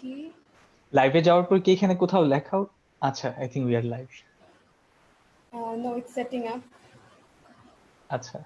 করছি। লাইভে যাওয়ার পর কি এখানে কোথাও লেখা আচ্ছা, I think we are live. No, it's setting up. আচ্ছা,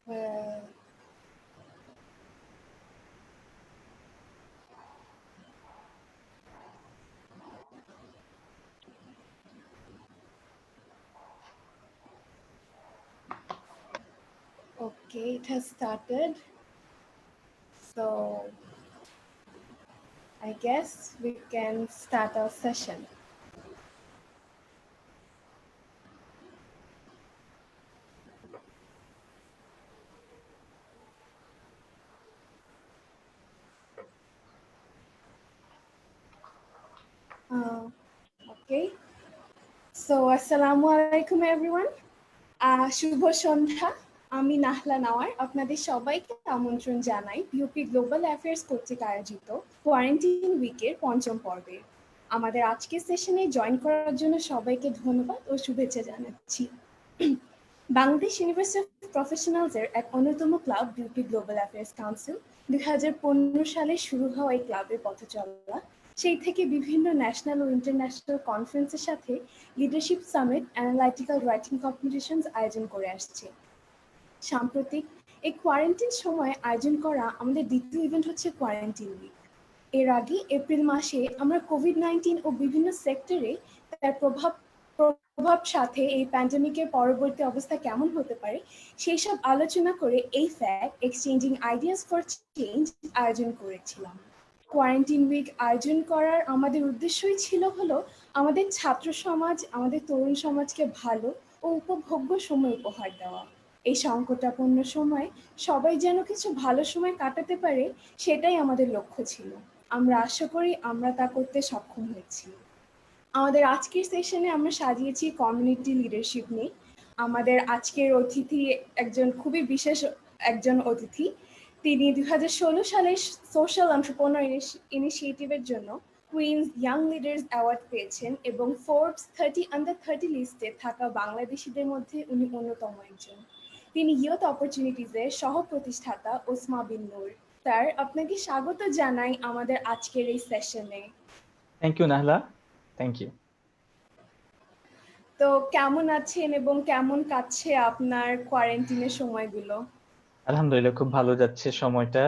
Um, well, okay, it has started. So I guess we can start our session. Okay. So Assalamu alaikum everyone. শুভ সন্ধ্যা। আমি নাহলা নাওয়ার আপনাদের সবাইকে আমন্ত্রণ জানাই বিউপি গ্লোবাল অ্যাফেয়ার্স কর্তৃক আয়োজিত quarantine উইকের পঞ্চম পর্বে। আমাদের আজকের সেশনে জয়েন করার জন্য সবাইকে ধন্যবাদ ও শুভেচ্ছা জানাচ্ছি। বাংলাদেশ ইউনিভার্সিটি অফ প্রফেশনালসের এক অন্যতম club BUP global affairs council 2015 সালে শুরু হওয়া এই ক্লাবের পথচলা সেই থেকে বিভিন্ন ন্যাশনাল ও ইন্টারন্যাশনাল কনফারেন্সের সাথে leadership summit, analytical writing competitions আয়োজন করে আসছে। সাম্প্রতিক এই কোয়ারেন্টাইন সময়ে আয়োজন করা আমাদের দ্বিতীয় ইভেন্ট হচ্ছে কোয়ারেন্টাইন উইক। এর আগে এপ্রিল মাসে আমরা কোভিড-19 ও বিভিন্ন সেক্টরে তার প্রভাব সাথে এই প্যান্ডেমিকের পরবর্তী অবস্থা কেমন হতে পারে সেই সব আলোচনা করে এই fact exchanging ideas for change আয়োজন করেছিলাম। কোয়ারেন্টাইন উইক আয়োজন করার আমাদের উদ্দেশ্যই ছিল হলো আমাদের ছাত্র সমাজ, আমাদের তরুণ সমাজকে ভালো ও উপভোগ্য সময় উপহার দেওয়া। এই সংকটাপন্ন সময় সবাই যেন কিছু ভালো সময় কাটাতে পারে সেটাই আমাদের লক্ষ্য ছিল। আমরা আশা করি আমরা তা করতে সক্ষম হয়েছি। আমাদের আজকের সেশনে আমরা সাজিয়েছি কমিউনিটি লিডারশিপ নিয়ে। আমাদের আজকের অতিথি একজন খুবই বিশেষ একজন অতিথি। তিনি 2016 সালে সোশ্যাল এন্টারপ্রেনিউর ইনিশিয়েটিভের জন্য কুইন্স ইয়াং লিডার্স অ্যাওয়ার্ড পেয়েছেন এবং ফোর্বস 30 আন্ডার 30 লিস্টে থাকা বাংলাদেশিদের মধ্যে উনি অন্যতম একজন। তিনি ইয়ুথ অপরচুনিটিজের সহ প্রতিষ্ঠাতা ওসমা বিন নূর। স্যার, আপনাকে স্বাগত জানাই আমাদের আজকের এই সেশনে। Thank you Nahla, thank you. তো কেমন আছেন এবং কেমন কাটছে আপনার কোয়ারেন্টাইনের সময়গুলো? আলহামদুলিল্লাহ, খুব ভালো যাচ্ছে সময়টা।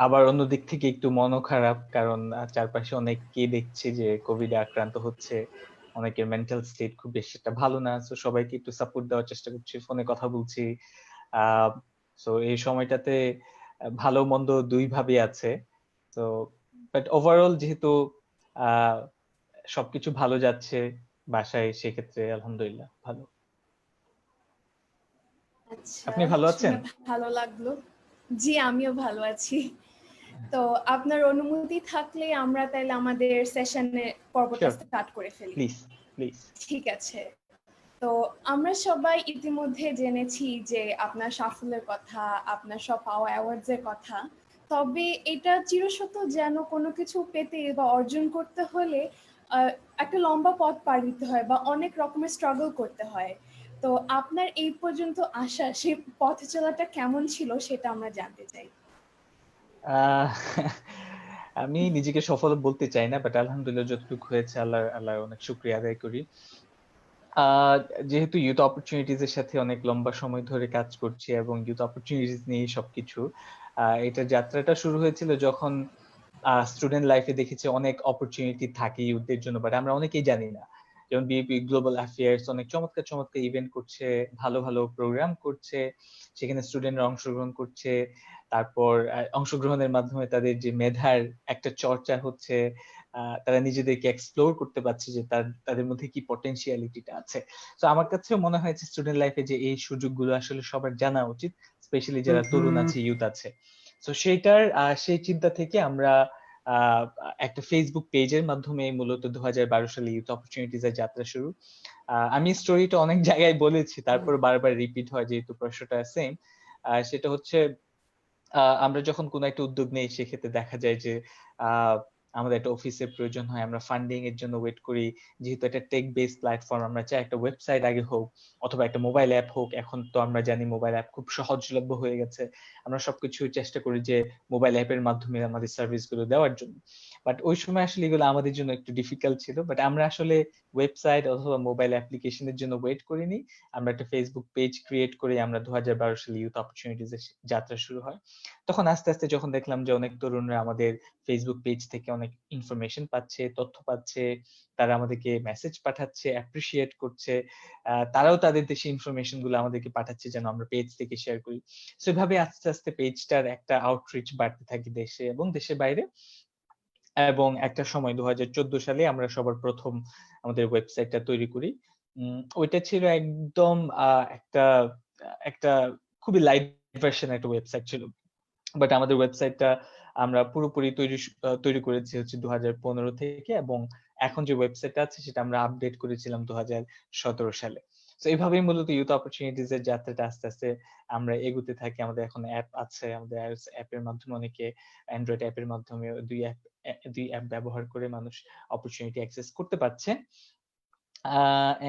আবার অন্য দিক থেকে একটু মনও খারাপ, কারণ চারপাশে অনেককে দেখছি যে কোভিডে আক্রান্ত হচ্ছে। অনেকের মেন্টাল স্টেট খুব বেশি একটা ভালো না, তো সবাইকে একটু সাপোর্ট দেওয়ার চেষ্টা করছি, ফোনে কথা বলছি। সো এই সময়টাতে ভালো মন্দ দুই ভাবে আছে। তো বাট ওভারঅল যেহেতু সবকিছু ভালো যাচ্ছে বাসায়, সেক্ষেত্রে আলহামদুলিল্লাহ ভালো। আচ্ছা, আপনি ভালো আছেন? শুনে ভালো লাগলো। জি, আমিও ভালো আছি। তো আপনার অনুমতি থাকলে আমরা তাহলে আমাদের সেশনে পর্বটা স্টার্ট করে ফেলি। Please please. ঠিক আছে। তো আমরা সবাই ইতিমধ্যে জেনেছি যে আপনার সাফল্যের কথা, আপনার সব পাওয়া অ্যাওয়ার্ডস এর কথা। তবে এটা চিরসত্য যেন কোনো কিছু পেতে বা অর্জন করতে হলে একটা লম্বা পথ পাড়ি দিতে হয় বা অনেক রকমের স্ট্রাগল করতে হয়। তো আপনার এই পর্যন্ত আসা সেই পথ চলাটা কেমন ছিল সেটা আমরা জানতে চাই। আমি নিজেকে সফল বলতে চাই না, বাট আলহামদুলিল্লাহ যতটুকু হয়েছে আল্লাহর অনেক শুকরিয়া আদায় করি। যেহেতু ইউথ অপরচুনিটিজ এর সাথে অনেক লম্বা সময় ধরে কাজ করছি এবং ইউথ অপরচুনিটিজ নিয়ে সবকিছু, এটা যাত্রাটা শুরু হয়েছিল যখন স্টুডেন্ট লাইফে দেখেছি অনেক অপরচুনিটি থাকে ইউথদের জন্য, বাট আমরা অনেকেই জানি না। যেমন বিএপি গ্লোবাল অ্যাফেয়ার্স অনেক চমৎকার চমৎকার ইভেন্ট করছে, ভালো ভালো প্রোগ্রাম করছে, সেখানে স্টুডেন্টরা অংশগ্রহণ করছে। তারপর অংশগ্রহণের মাধ্যমে তাদের যে মেধার একটা চর্চা হচ্ছে, তারা নিজেদেরকে এক্সপ্লোর করতে পারছে যে তাদের মধ্যে কি পটেনশিয়ালিটিটা আছে। তো আমার কাছেও মনে হয়েছে স্টুডেন্ট লাইফে যে এই সুযোগগুলো আসলে সবার জানা উচিত, স্পেশালি যারা তরুণ আছে, ইউথ আছে। তো সেই চিন্তা থেকে আমরা আহ, একটা ফেসবুক পেজের মাধ্যমে মূলত 2012 সালে ইউথ অপরচুনিটিজ এর যাত্রা শুরু। আমি স্টোরিটা অনেক জায়গায় বলেছি, তারপর বারবার রিপিট হয় যেহেতু প্রশ্নটা সেম। সেটা হচ্ছে আমরা যখন কোনো একটা উদ্যোগ নেই সেক্ষেত্রে দেখা যায় যে আহ, আমাদের একটা অফিসের প্রয়োজন হয়, আমরা ফান্ডিং এর জন্য ওয়েট করি। যেহেতু একটা টেক বেস প্ল্যাটফর্ম, আমরা চাই একটা ওয়েবসাইট আগে হোক অথবা একটা মোবাইল অ্যাপ হোক। এখন তো আমরা জানি মোবাইল অ্যাপ খুব সহজলভ্য হয়ে গেছে। আমরা সবকিছু চেষ্টা করি যে মোবাইল অ্যাপের মাধ্যমে আমাদের সার্ভিস গুলো দেওয়ার জন্য। বাট ওই সময় আসলে এগুলো আমাদের জন্য একটু ডিফিকাল্ট ছিল। বাট আমরা আসলে ওয়েবসাইট অথবা মোবাইল অ্যাপ্লিকেশনের জন্য ওয়েট করিনি। আমরা একটা ফেসবুক পেজ ক্রিয়েট করে আমরা 2012 সালে ইউথ অপরচুনিটিজ এর যাত্রা শুরু হয়। তখন আস্তে আস্তে যখন দেখলাম যে অনেক তরুণরা আমাদের ফেসবুক পেজ থেকে অনেক ইনফরমেশন পাচ্ছে, তথ্য পাচ্ছে, তারা আমাদেরকে মেসেজ পাঠাচ্ছে, অ্যাপ্রিসিয়েট করছে, তারাও তাদের দেশে ইনফরমেশন গুলো আমাদেরকে পাঠাচ্ছে যেন আমরা পেজ থেকে শেয়ার করি। সেভাবে আস্তে আস্তে পেজটার একটা আউটরিচ বাড়তে থাকে দেশে এবং দেশের বাইরে। এবং একটা সময় 2014 সালে আমরা সবার প্রথম আমাদের ওয়েবসাইটটা তৈরি করি। ওইটা ছিল একদম একটা একটা খুবই লাইট ভার্সন একটা ওয়েবসাইট ছিল। বাট আমাদের ওয়েবসাইটটা আমরা পুরোপুরি তৈরি করেছি হচ্ছে 2015 থেকে, এবং এখন যে ওয়েবসাইটটা আছে সেটা আমরা আপডেট করেছিলাম 2017 সালে। তো এইভাবেই মূলত ইউথ অপরচুনিটিজ এর যাত্রাটা আস্তে আস্তে আমরা এগোতে থাকি। আমাদের এখন অ্যাপ আছে, আমাদের অ্যাপের মাধ্যমে অনেকে অ্যান্ড্রয়েড অ্যাপের মাধ্যমে দুই অ্যাপ ব্যবহার করে মানুষ অপরচুনিটি অ্যাক্সেস করতে পারছে।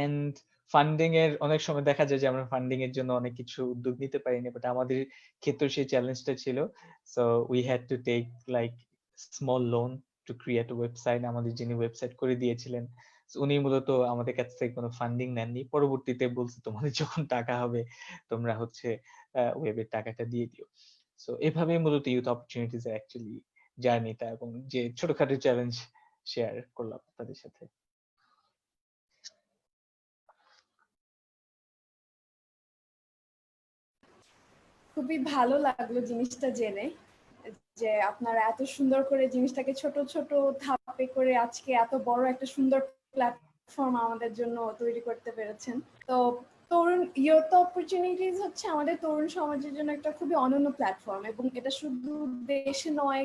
এন্ড ফান্ডিং এর অনেক সময় দেখা যায় যে আমরা ফান্ডিং এর জন্য অনেক কিছু উদ্যোগ নিতে পারিনি, বাট আমাদের ক্ষেত্রে সেই চ্যালেঞ্জটা ছিল। So we had to take like small loan to create website. আমাদের যিনি ওয়েবসাইট করে দিয়েছিলেন উনি মূলত আমাদের কাছ থেকে কোনো ফান্ডিং নেননি। পরবর্তীতে বলছে তোমাদের যখন টাকা হবে তোমরা হচ্ছে ওয়েবের টাকাটা দিয়ে দিও। সো এভাবেই মূলত ইউথ অপরচুনিটিজ এর অ্যাকচুয়ালি জার্নিটা এবং যে ছোটখাটো চ্যালেঞ্জ শেয়ার করলাম তাদের সাথে। খুবই ভালো লাগলো জিনিসটা জেনে যে আপনারা এত সুন্দর করে জিনিসটাকে ছোট ছোট ধাপে করে আজকে এত বড় একটা সুন্দর প্ল্যাটফর্ম আমাদের জন্য তৈরি করতে পেরেছেন। তো তরুণ ইয়ুথ অপরচুনিটিজ হচ্ছে আমাদের তরুণ সমাজের জন্য একটা খুবই অনন্য প্ল্যাটফর্ম, এবং এটা শুধু দেশে নয়,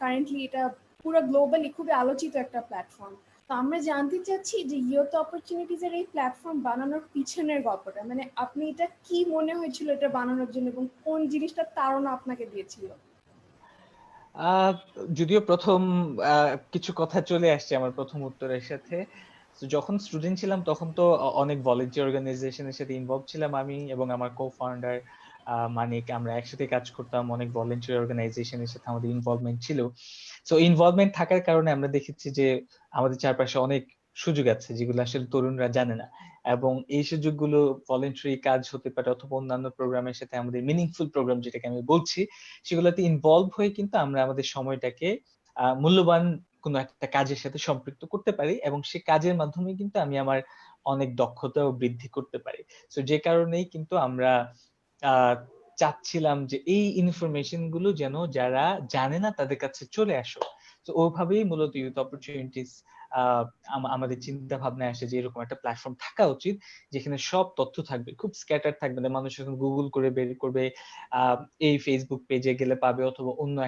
কারেন্টলি এটা পুরো গ্লোবালি খুবই আলোচিত একটা প্ল্যাটফর্ম। তো আমরা জানতে চাচ্ছি যে ইয়ুথ অপরচুনিটিজ এর এই প্ল্যাটফর্ম বানানোর পিছনের গল্পটা, মানে আপনি এটা কি মনে হয়েছিল এটা বানানোর জন্য এবং কোন জিনিসটা তাড়না আপনাকে দিয়েছিল? আহ যদিও প্রথম কিছু কথা চলে আসছে আমার প্রথম উত্তরের সাথে। তো যখন স্টুডেন্ট ছিলাম তখন তো অনেক ভলেন্টিয়ার অর্গানাইজেশনের সাথে ইনভলভ ছিলাম আমি এবং আমার কো ফাউন্ডার মানিক। আমরা একসাথে কাজ করতাম, অনেক ভলেন্টিয়ার অর্গানাইজেশনের সাথে আমাদের ইনভলভমেন্ট ছিল। সো ইনভলভমেন্ট থাকার কারণে আমরা দেখেছি যে আমাদের চারপাশে অনেক সুযোগ আছে যেগুলো আসলে তরুণরা জানে না, এবং এই সুযোগগুলো ভলেন্টারি কাজ হতে পারে অথবা অন্যান্য প্রোগ্রামের সাথে, আমাদের মিনিংফুল প্রোগ্রাম যেটাকে আমি বলছি, সেগুলোতে ইনভলভ হয়ে কিন্তু আমরা আমাদের সময়টাকে মূল্যবান কোনো একটা কাজের সাথে সম্পৃক্ত করতে পারি, এবং সে কাজের মাধ্যমে কিন্তু আমি আমার অনেক দক্ষতাও বৃদ্ধি করতে পারি। তো যে কারণেই কিন্তু আমরা আহ চাচ্ছিলাম যে এই ইনফরমেশন গুলো যেন যারা জানে না তাদের কাছে চলে আসো। তো ওইভাবেই মূলত ইউথ অপরচুনিটিস আমাদের চিন্তা ভাবনায় আসে যে এরকম একটা প্ল্যাটফর্ম থাকা উচিত যেখানে সব তথ্য থাকবে, খুব স্ক্যাটার থাকবে না। মানুষ এখন গুগল করে বের করবে, এই ফেসবুক পেজে গেলে পাবে, অথবা অন্য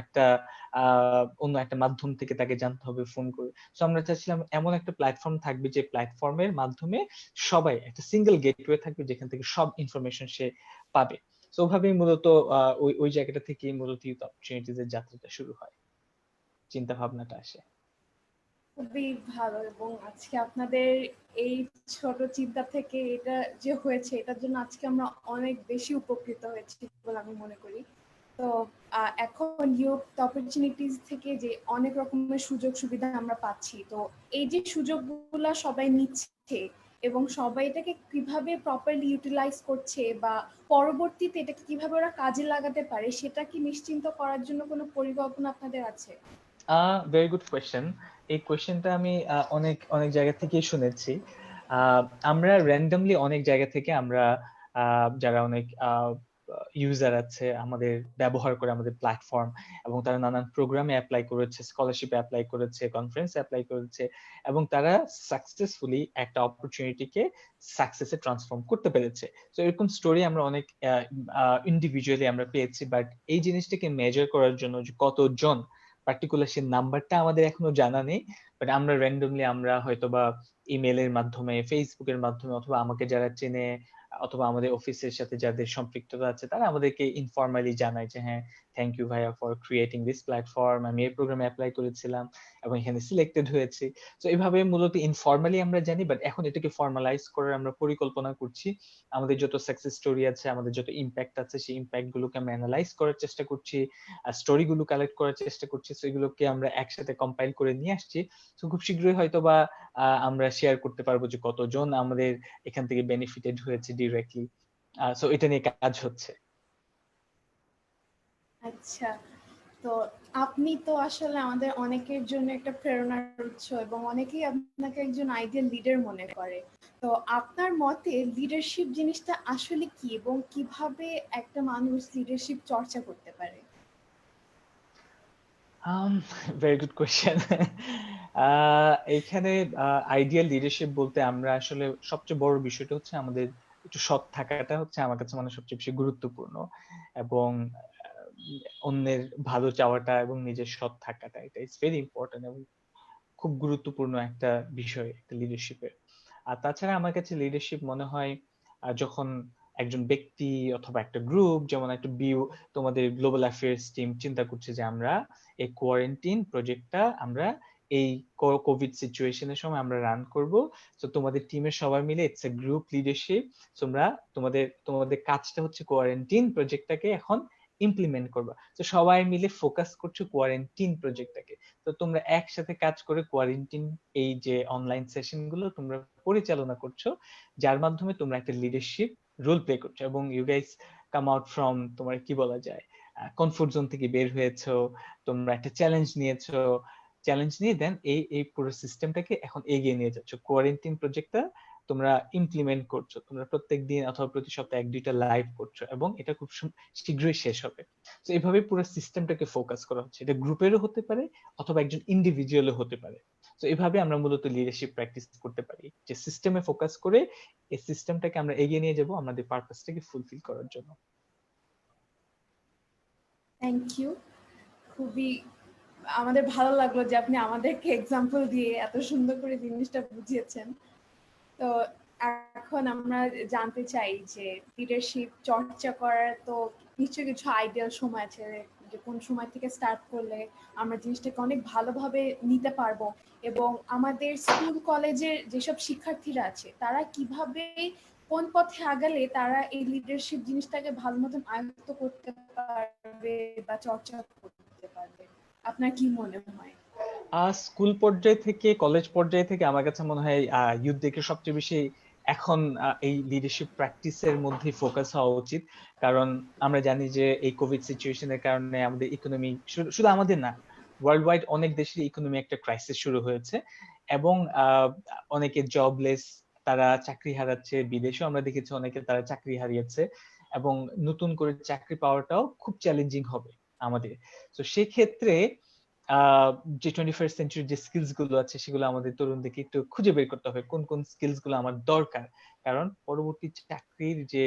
একটা মাধ্যম থেকে তাকে জানতে হবে ফোন করে। তো আমরা চাচ্ছিলাম এমন একটা প্ল্যাটফর্ম থাকবে যে প্ল্যাটফর্মের মাধ্যমে সবাই একটা সিঙ্গেল গেটওয়ে থাকবে যেখান থেকে সব ইনফরমেশন সে পাবে। তো ওভাবেই মূলত ওই ওই জায়গাটা থেকে মূলত ইউথ অপরচুনিটিজ এর যাত্রাটা শুরু হয়, চিন্তা ভাবনাটা আসে। খুবই ভালো, এবং আজকে আপনাদের এই ছোট চিন্তা থেকে এটা যে হয়েছে এটার জন্য আজকে আমরা অনেক বেশি উপকৃত হয়েছি বলে আমি মনে করি। তো এখন ইউথ অপরচুনিটিজ থেকে যে অনেক রকমের সুযোগ সুবিধা আমরা পাচ্ছি, তো এই যে সুযোগগুলা সবাই নিচ্ছে এবং সবাই এটাকে কিভাবে প্রপারলি ইউটিলাইজ করছে বা পরবর্তীতে এটাকে কিভাবে ওরা কাজে লাগাতে পারে সেটা কি নিশ্চিন্ত করার জন্য কোনো পরিকল্পনা আপনাদের আছে? Very good question. এই কোয়েশ্চেনটা আমি অনেক অনেক জায়গা থেকেই শুনেছি। আহ, আমরা র্যান্ডমলি অনেক জায়গা থেকে আমরা যারা অনেক ইউজার আছে আমাদের ব্যবহার করে আমাদের প্ল্যাটফর্ম, এবং তারা নানান প্রোগ্রামে অ্যাপ্লাই করেছে, স্কলারশিপ অ্যাপ্লাই করেছে, কনফারেন্স অ্যাপ্লাই করেছে, এবং তারা সাকসেসফুলি একটা অপরচুনিটিকে সাকসেসে ট্রান্সফর্ম করতে পেরেছে। তো এরকম স্টোরি আমরা অনেক ইন্ডিভিজুয়ালি আমরা পেয়েছি। বাট এই জিনিসটাকে মেজার করার জন্য যে কতজন পার্টিকুলার সে নাম্বারটা আমাদের এখনো জানা নেই, বাট আমরা র্যান্ডমলি আমরা হয়তোবা ইমেলের মাধ্যমে, ফেসবুকের মাধ্যমে, অথবা আমাকে যারা চেনে, অথবা আমাদের অফিসের সাথে যাদের সম্পৃক্ততা আছে তারা আমাদেরকে ইনফরমালি জানায় যে হ্যাঁ, থ্যাংক ইউ ভাইয়া ফর ক্রিয়েটিং দিস প্ল্যাটফর্ম, আমি এই প্রোগ্রামে অ্যাপ্লাই করেছিলাম এবং এখানে সিলেক্টেড হয়েছি। তো এভাবে মূলত ইনফরমালি আমরা জানি, বাট এখন এটাকে ফর্মালাইজ করার আমরা পরিকল্পনা করছি। আমাদের যত সাকসেস স্টোরি আছে, আমাদের যত ইম্প্যাক্ট আছে, সেই ইম্প্যাক্ট গুলোকে আমরা অ্যানালাইজ করার চেষ্টা করছি, স্টোরি গুলো কালেক্ট করার চেষ্টা করছি। তো এগুলোকে আমরা একসাথে কম্পাইল করে নিয়ে আসছি। তো খুব শীঘ্রই হয়তোবা আমরা শেয়ার করতে পারবো যে কতজন আমাদের এখান থেকে বেনিফিটেড হয়েছে ডিরেক্টলি। সো এটা নিয়ে কাজ হচ্ছে। আচ্ছা, তো আপনি তো আসলে আমাদের অনেকের জন্য একটা প্রেরণার উৎস এবং অনেকেই আপনাকে একজন আইডিয়াল লিডার মনে করে। তো আপনার মতে লিডারশিপ জিনিসটা আসলে কি এবং কিভাবে একটা মানুষ লিডারশিপ চর্চা করতে পারে? Very good question. এইখানে আইডিয়াল লিডারশিপ বলতে আমরা আসলে সবচেয়ে বড় বিষয়টা হচ্ছে আমাদের একটু সৎ থাকাটা হচ্ছে আমার কাছে মনে হয় সবচেয়ে বেশি গুরুত্বপূর্ণ, এবং অন্যের ভালো চাওয়াটা এবং নিজের সৎ থাকাটা, এটা ইজ ভেরি ইম্পর্টেন্ট এবং খুব গুরুত্বপূর্ণ একটা বিষয় একটা লিডারশিপের। আর তাছাড়া আমার কাছে লিডারশিপ মনে হয় যখন একজন ব্যক্তি অথবা একটা গ্রুপ, যেমন একটা বিউ, তোমাদের গ্লোবাল অ্যাফেয়ার্স টিম চিন্তা করছে যে আমরা এই কোয়ারেন্টিন প্রজেক্টটা আমরা এই কোভিড সিচুয়েশনের সময় আমরা রান করব। তো তোমাদের টিমের সবাই মিলে ইটস এ গ্রুপ লিডারশিপ। তোমরা তোমাদের তোমাদের কাজটা হচ্ছে কোয়ারেন্টিন প্রজেক্টটাকে এখন ইমপ্লিমেন্ট করবা। তো সবাই মিলে ফোকাস করছো কোয়ারেন্টিন প্রজেক্টটাকে। তো তোমরা একসাথে কাজ করে কোয়ারেন্টিন এই যে অনলাইন সেশন গুলো তোমরা পরিচালনা করছো, যার মাধ্যমে তোমরা একটা লিডারশিপ রোল প্লে করছো, এবং you guys come out from, তোমার কি বলা যায়, কমফোর্ট জোন থেকে বের হয়েছো, তোমরা একটা চ্যালেঞ্জ নিয়েছো, চ্যালেঞ্জ নিয়ে দেন এই এই পুরো সিস্টেমটাকে এখন এগিয়ে নিয়ে যাচ্ছ। কোয়ারেন্টিন প্রজেক্টটা তোমরা ইমপ্লিমেন্ট করছো, তোমরা প্রত্যেক দিন অথবা প্রতি সপ্তাহে 1-2টা লাইভ করছো, এবং এটা খুব শীঘ্রই শেষ হবে। তো এইভাবে পুরো সিস্টেমটাকে ফোকাস করা হচ্ছে। এটা গ্রুপেরও হতে পারে অথবা একজন ইন্ডিভিজুয়ালও হতে পারে। তো এভাবে আমরা মূলত লিডারশিপ প্র্যাকটিস করতে পারি, যে সিস্টেমে ফোকাস করে এই সিস্টেমটাকে আমরা এগিয়ে নিয়ে যাব আমাদের পারপাসটাকে ফুলফিল করার জন্য। Thank you. খুবই আমাদের ভালো লাগলো যে আপনি আমাদেরকে এক্সাম্পল দিয়ে এত সুন্দর করে জিনিসটা বুঝিয়েছেন। তো এখন আমরা জানতে চাই যে লিডারশিপ চর্চা করার তো নিশ্চয়ই কিছু আইডিয়াল সময় আছে, যে কোন সময় থেকে স্টার্ট করলে আমরা জিনিসটাকে অনেক ভালোভাবে নিতে পারবো, এবং আমাদের স্কুল কলেজের যেসব শিক্ষার্থীরা আছে তারা কিভাবে কোন পথে আগালে তারা এই লিডারশিপ জিনিসটাকে ভালো মতন আয়ত্ত করতে পারবে বা চর্চা করতে পারবে, আপনার কি মনে হয়? স্কুল পর্যায় থেকে কলেজ পর্যায়ে থেকে আমার কাছে মনে হয় ইউথদেরকে সবচেয়ে বেশি এখন এই লিডারশিপ প্র্যাকটিসের মধ্যে ফোকাস হওয়া উচিত। কারণ আমরা জানি যে এই কোভিড সিচুয়েশনের কারণে আমাদের ইকোনমি, শুধু আমাদের না, ওয়ার্ল্ড ওয়াইড অনেক দেশের ইকোনমি একটা ক্রাইসিস শুরু হয়েছে, এবং অনেকে জবলেস, তারা চাকরি হারাচ্ছে। বিদেশেও আমরা দেখেছি অনেকে তারা চাকরি হারিয়েছে, এবং নতুন করে চাকরি পাওয়াটাও খুব চ্যালেঞ্জিং হবে আমাদের। তো সেক্ষেত্রে যে 21st সেঞ্চুরি যে স্কিলস গুলো আছে সেগুলো আমাদের তরুণদেরকে একটু খুঁজে বের করতে হবে কোন কোন স্কিলস গুলো আমার দরকার। কারণ পরবর্তী চাকরির যে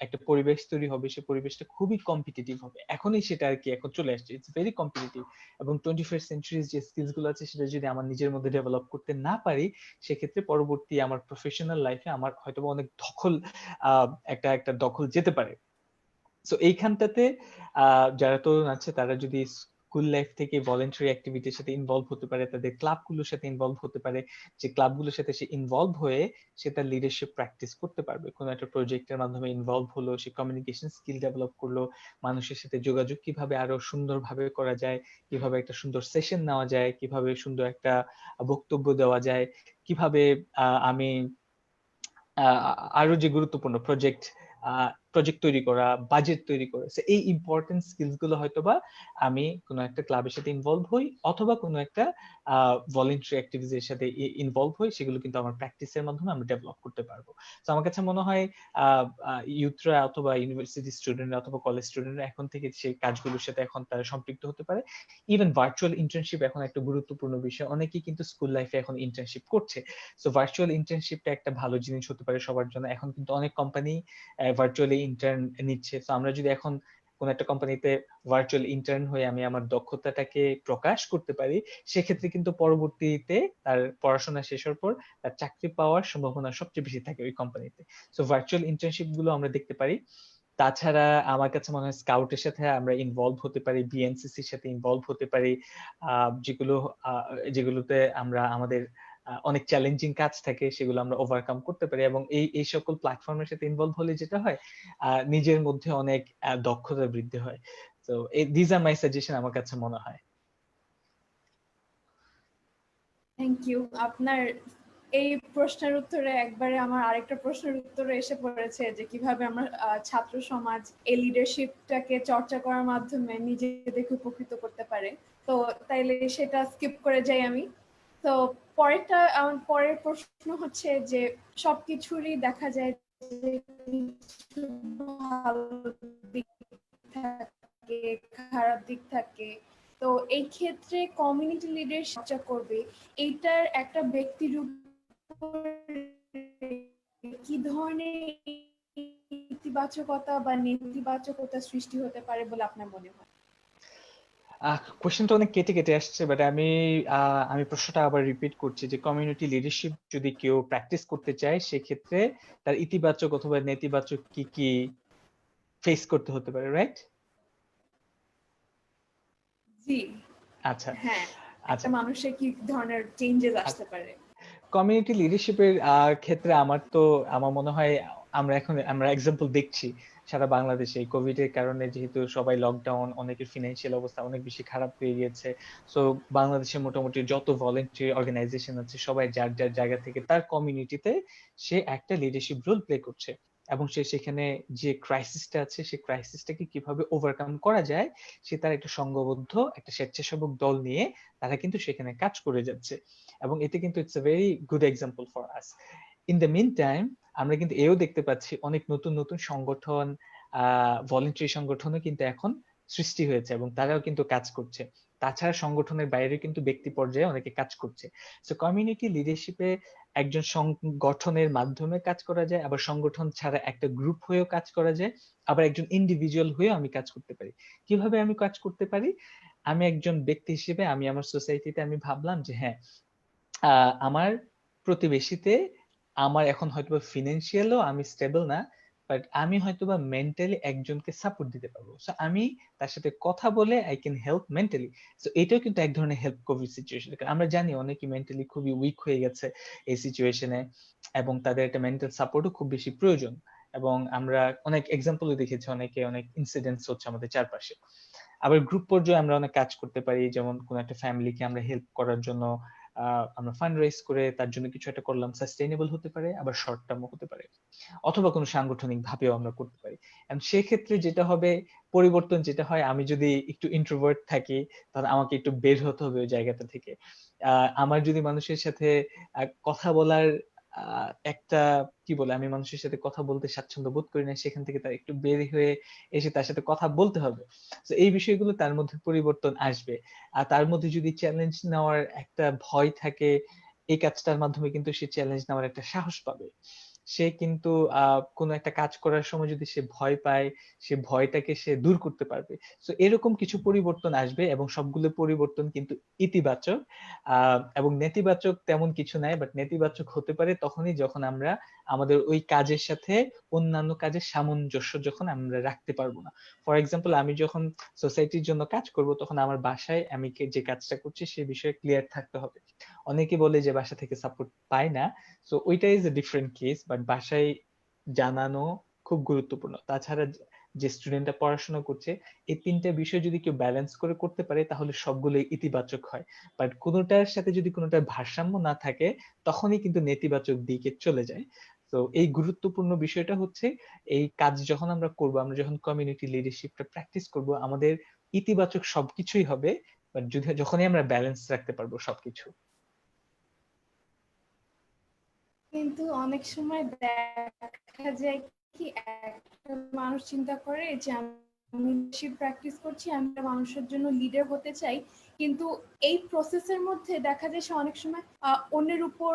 একটা পরিবেশ তৈরি হবে, সে পরিবেশটা খুবই কম্পিটিটিভ হবে। এখনই সেটা আর কি এখন চলে আসছে, ইটস ভেরি কম্পিটিটিভ। এবং 21st সেঞ্চুরির যে স্কিলস গুলো আছে সেটা যদি আমার নিজের মধ্যে ডেভেলপ করতে না পারি, সেক্ষেত্রে পরবর্তী আমার প্রফেশনাল লাইফে আমার হয়তো অনেক দখল, একটা একটা দখল যেতে পারে। সো এইখানটাতে যারা তরুণ আছে তারা যদি স্কুল লাইফ থেকে ভলেন্টারি অ্যাক্টিভিটির সাথে ইনভলভ হতে পারে, তাদের ক্লাবগুলোর সাথে ইনভলভ হতে পারে, যে ক্লাবগুলোর সাথে সে ইনভলভ হয়ে সে তার লিডারশিপ প্র্যাকটিস করতে পারবে। কোনো একটা প্রজেক্টের মাধ্যমে ইনভলভ হলো, সে কমিউনিকেশন স্কিল ডেভেলপ করলো, মানুষের সাথে যোগাযোগ কিভাবে আরো সুন্দরভাবে করা যায়, কিভাবে একটা সুন্দর সেশন নেওয়া যায়, কিভাবে সুন্দর একটা বক্তব্য দেওয়া যায়, কিভাবে আমি আরো যে গুরুত্বপূর্ণ প্রজেক্ট প্রজেক্ট তৈরি করা, বাজেট তৈরি করা, এই ইম্পর্টেন্ট স্কিলস গুলো হয়তোবা আমি কোনো একটা ক্লাবের সাথে ইনভলভ হই অথবা কোনো একটা ভলেন্টারি অ্যাক্টিভিটিস এর সাথে ইনভলভ হই, সেগুলো কিন্তু আমার প্র্যাকটিসের মাধ্যমে আমরা ডেভেলপ করতে পারবো। তো আমার কাছে মনে হয় ইউথরা অথবা ইউনিভার্সিটি স্টুডেন্টরা অথবা কলেজ স্টুডেন্টরা এখন থেকে সেই কাজগুলোর সাথে এখন তারা সম্পৃক্ত হতে পারে। ইভেন ভার্চুয়াল ইন্টার্নশিপ এখন একটা গুরুত্বপূর্ণ বিষয়, অনেকেই কিন্তু স্কুল লাইফে এখন ইন্টার্নশিপ করছে। সো ভার্চুয়াল ইন্টার্নশিপটা একটা ভালো জিনিস হতে পারে সবার জন্য। এখন কিন্তু অনেক কোম্পানি ভার্চুয়ালি ইন্টার্ন নিচ্ছে। তো আমরা যদি এখন কোন একটা কোম্পানিতে ভার্চুয়াল ইন্টার্ন হয়ে আমি আমার দক্ষতাটাকে প্রকাশ করতে পারি, সেক্ষেত্রে কিন্তু পরবর্তীতে তার পড়াশোনা শেষ হওয়ার পর তার চাকরি পাওয়ার সম্ভাবনা সবচেয়ে বেশি থাকে ওই কোম্পানিতে। সো ভার্চুয়াল ইন্টার্নশিপ গুলো আমরা দেখতে পারি। তাছাড়া আমার কাছে মনে হয় স্কাউটের সাথে আমরা ইনভলভ হতে পারি, বিএনসিসির সাথে ইনভলভ হতে পারি, যেগুলো যেগুলোতে আমরা আমাদের অনেক চ্যালেঞ্জিং কাজ থাকে সেগুলো আমরা ওভারকাম করতে পারি, এবং এই সকল প্ল্যাটফর্মের সাথে ইনভলভ হলে যেটা হয় নিজের মধ্যে অনেক দক্ষতা বৃদ্ধি হয়। তো দিজ আর মাই সাজেশন আমার কাছে মনে হয়। Thank you. আপনার এই প্রশ্নের উত্তরে একবারে আমার আরেকটা প্রশ্নের উত্তরে এসে পড়েছে যে কিভাবে আমরা ছাত্র সমাজ এই লিডারশিপটাকে চর্চা করার মাধ্যমে নিজেদেরকে উপকৃত করতে পারে। তো তাইলে সেটা স্কিপ করে যাই আমি। তো আমার পরের প্রশ্ন হচ্ছে যে সবকিছুরই দেখা যায় যে কিছু ভালো দিক থাকে, খারাপ দিক থাকে। তো এই ক্ষেত্রে কমিউনিটি লিডার চর্চা করবে, এইটার একটা ব্যক্তির কি ধরনের ইতিবাচকতা বা নেতিবাচকতা সৃষ্টি হতে পারে বলে আপনার মনে হয়? কোয়েশ্চেনটা অনেক কেটে কেটে আসছে, বাট আমি প্রশ্নটা আবার রিপিট করছি যে কমিউনিটি লিডারশিপ যদি কেউ প্র্যাকটিস করতে চায় সেক্ষেত্রে তার ইতিবাচক অথবা নেতিবাচক কি কি ফেস করতে হতে পারে, রাইট? জি আচ্ছা হ্যাঁ, একটা আচ্ছা মানুষের কি ধরনের চেঞ্জেস আসতে পারে? কমিউনিটি লিডারশিপের ক্ষেত্রে আমার মনে হয় আমরা এক্সাম্পল দেখছি সারা বাংলাদেশে কোভিড এর কারণে, যেহেতু সবাই লকডাউন, অনেকের ফিনান্সিয়াল অবস্থা অনেক বেশি খারাপ হয়ে গিয়েছে। সো বাংলাদেশে মোটামুটি যত ভলেন্টারি অর্গানাইজেশন আছে সবাই যার যার জায়গা থেকে তার কমিউনিটিতে সে একটা লিডারশিপ রোল প্লে করছে, এবং সে সেখানে যে ক্রাইসিসটা আছে সেই ক্রাইসিসটাকে কিভাবে ওভারকাম করা যায় সে তার একটা সংঘবদ্ধ একটা স্বেচ্ছাসেবক দল নিয়ে তারা কিন্তু সেখানে কাজ করে যাচ্ছে, এবং এতে কিন্তু it's a very good example for us. In the meantime আমরা কিন্তু এও দেখতে পাচ্ছি অনেক নতুন নতুন সংগঠন, ভলেন্টারি সংগঠনও কিন্তু এখন সৃষ্টি হয়েছে এবং তারাও কিন্তু কাজ করছে। তাছাড়া সংগঠনের বাইরে কিন্তু ব্যক্তি পর্যায়ে অনেকে কাজ করছে। সো কমিউনিটি লিডারশিপে একজন সংগঠনের মাধ্যমে কাজ করা যায়, আবার সংগঠন ছাড়া একটা গ্রুপ হয়েও কাজ করা যায়, আবার একজন ইন্ডিভিজুয়াল হয়েও আমি কাজ করতে পারি। কিভাবে আমি কাজ করতে পারি? আমি একজন ব্যক্তি হিসেবে আমি আমার সোসাইটিতে আমি ভাবলাম যে হ্যাঁ, আমার প্রতিবেশীতে আমার এখন হয়তোবা ফিনান্সিয়ালও আমি স্টেবল না, বাট আমি হয়তোবা মেন্টালি একজনকে সাপোর্ট দিতে পারবো। সো আমি তার সাথে কথা বলে I can help mentally. So এটাও কিন্তু এক ধরনের হেল্প কোভিড সিচুয়েশন। আমরা জানি অনেকে মেন্টালি খুবই উইক হয়ে গেছে এই সিচুয়েশনে, এবং তাদের একটা মেন্টাল সাপোর্টও খুব বেশি প্রয়োজন। এবং আমরা অনেক এক্সাম্পলও দেখেছি, অনেক ইনসিডেন্টস হচ্ছে আমাদের চারপাশে। আবার গ্রুপ পর্যায়ে আমরা অনেক কাজ করতে পারি, যেমন কোন একটা ফ্যামিলিকে আমরা হেল্প করার জন্য আমরা ফান্ড রাইজ করে তার জন্য কিছু একটা করলাম, সাস্টেইনেবল হতে পারে আবার শর্ট টার্মও হতে পারে, অথবা কোনো সাংগঠনিক ভাবেও আমরা করতে পারি। এন্ড সেক্ষেত্রে যেটা হবে, পরিবর্তন যেটা হয়, আমি যদি একটু ইন্ট্রোভার্ট থাকি তাহলে আমাকে একটু বের হতে হবে ওই জায়গাটা থেকে। আমার যদি মানুষের সাথে কথা বলার একটা কি বলে, আমি মানুষের সাথে কথা বলতে স্বাচ্ছন্দ্য বোধ করি না, সেখান থেকে তার একটু বের হয়ে এসে তার সাথে কথা বলতে হবে। তো এই বিষয়গুলো তার মধ্যে পরিবর্তন আসবে। আর তার মধ্যে যদি চ্যালেঞ্জ নেওয়ার একটা ভয় থাকে, এই কাজটার মাধ্যমে কিন্তু সে চ্যালেঞ্জ নেওয়ার একটা সাহস পাবে। সে কিন্তু কোনো একটা কাজ করার সময় যদি সে ভয় পায়, সে ভয়টাকে সে দূর করতে পারবে। সো এরকম কিছু পরিবর্তন আসবে, এবং সবগুলো পরিবর্তন কিন্তু ইতিবাচক। এবং নেতিবাচক তেমন কিছু নাই, বাট নেতিবাচক হতে পারে তখনই যখন আমরা আমাদের ওই কাজের সাথে অন্যান্য কাজের সামঞ্জস্য যখন আমরা রাখতে পারবো না। ফর এক্সাম্পল, আমি যখন সোসাইটির জন্য কাজ করব তখন আমার বাসায় আমি যে কাজটা করছি সে বিষয়ে ক্লিয়ার থাকতে হবে। অনেকে বলে যে বাসা থেকে সাপোর্ট পায় না, সো ওইটা is a different case, but বাসায় জানানো খুব গুরুত্বপূর্ণ। তাছাড়া যে স্টুডেন্টরা পড়াশোনা করছে, এই তিনটা বিষয় যদি কেউ ব্যালেন্স করে করতে পারে তাহলে সবগুলোই ইতিবাচক হয়। বাট কোনোটার সাথে যদি কোনোটার ভারসাম্য না থাকে তখনই কিন্তু নেতিবাচক দিকে চলে যায়। তো এই গুরুত্বপূর্ণ বিষয়টা হচ্ছে, এই কাজ যখন আমরা করব, আমরা যখন কমিউনিটি লিডারশিপটা প্র্যাকটিস করব, আমাদের ইতিবাচক সবকিছুই হবে, বাট যখনই আমরা ব্যালেন্স রাখতে পারবো সবকিছু। কিন্তু অনেক সময় দেখা যায় কি একটা মানুষ চিন্তা করে যে আমি লিডারশিপ প্র্যাকটিস করছি, আমি একটা মানুষের জন্য লিডার হতে চাই, কিন্তু এই প্রসেসের মধ্যে দেখা যায় সে অনেক সময় অন্যের উপর